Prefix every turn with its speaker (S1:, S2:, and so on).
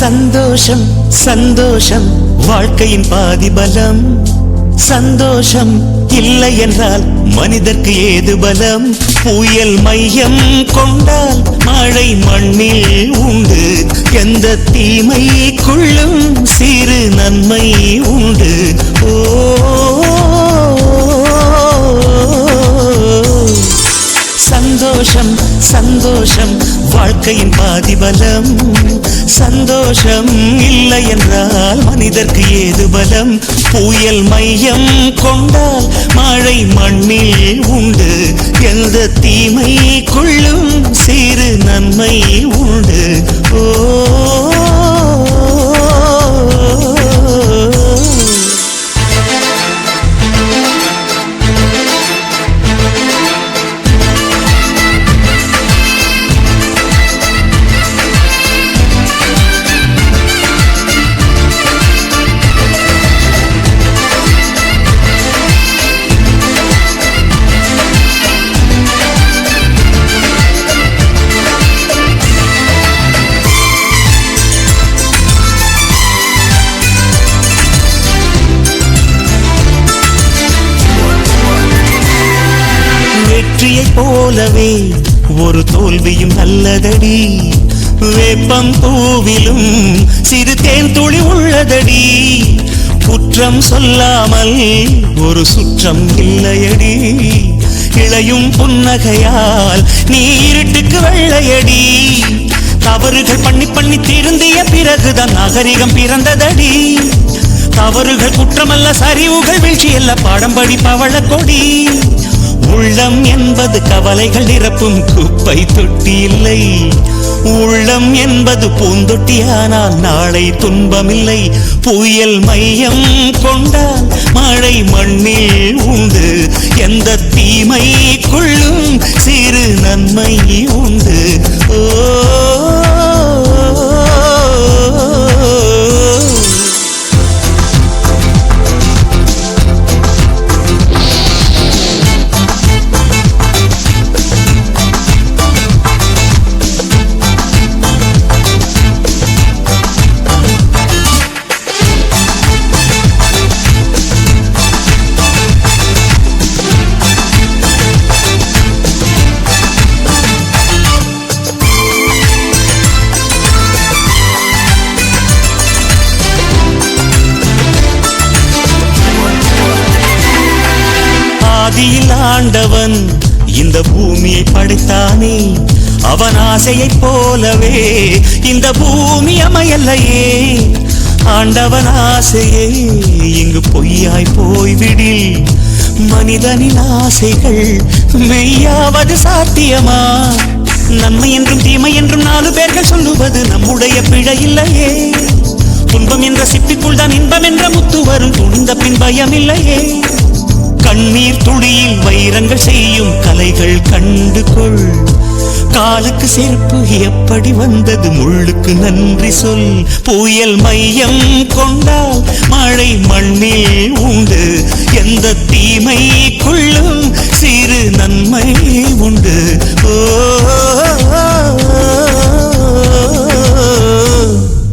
S1: சந்தோஷம் சந்தோஷம் வாழ்க்கையின் பாதி பலம். சந்தோஷம் இல்லை என்றால் மனிதர்க்கு ஏது பலம்? புயல் மையம் கொண்டால் மழை மண்ணில் உண்டு. எந்த தீமைக்குள்ளும் சிறு நன்மை உண்டு. ஓ சந்தோஷம் சந்தோஷம் வாழ்க்கையின் பாதி பலம். சந்தோஷம் இல்லை என்றால் மனிதர்க்கு ஏது பலம்? புயல் மையம் கொண்டால் மழை மண்ணில் உண்டு. எந்த தீமைக்குள்ளும் சிறு நன்மை உண்டு. ஓ வெற்றியைப் போலவே ஒரு தோல்வியும் நல்லதடி. வேப்பம் பூவிலும் சிறு தேன் துளி உள்ளதடி. குற்றம் சொல்லாமல் ஒரு சுற்றம் இல்லையடி. இளையும் புன்னகையால் நீ இருட்டுக்கு வெள்ளையடி. தவறுகள் பண்ணி பண்ணி திருந்திய பிறகுதான் நாகரிகம் பிறந்ததடி. தவறுகள் குற்றமல்ல, சரிவுகள் வீழ்ச்சியல்ல, பாடம்படி பவள கொடி. உள்ளம் என்பது கவலைகள் நிரப்பும் குப்பை தொட்டி இல்லை. உள்ளம் என்பது பூந்தொட்டியானால் நாளை துன்பமில்லை. புயல் மையம் கொண்டால் மழை மண்ணில் உண்டு. எந்த தீமைக்குள்ளும் சிறு நன்மை உண்டு. ஓ ஆதியில் ஆண்டவன் இந்த பூமியை படைத்தானே. அவன் ஆசையைப் போலவே இந்த பூமி அமையல்லையே. ஆண்டவன் ஆசையே இங்கு பொய்யாய் போய்விடில். மனிதனின் ஆசைகள் மெய்யாவது சாத்தியமா? நன்மை என்றும் தீமை என்றும் 4 பேர்கள் சொல்லுவது நம்முடைய பிழை இல்லையே. துன்பம் என்ற சிப்பிக்குள் தான் இன்பம் என்ற முத்து வரும். துணிந்த பின் பயம் இல்லையே. கண்ணீர் துளியில் வைரங்கள் செய்யும் கலைகள் கண்டு கொள். காலுக்கு செருப்பு எப்படி வந்தது? முள்ளுக்கு நன்றி சொல். புயல் மையம் கொண்டால் மழை மண்ணில் உண்டு. எந்த தீமைக்குள்ளும் சிறு நன்மை உண்டு. ஓ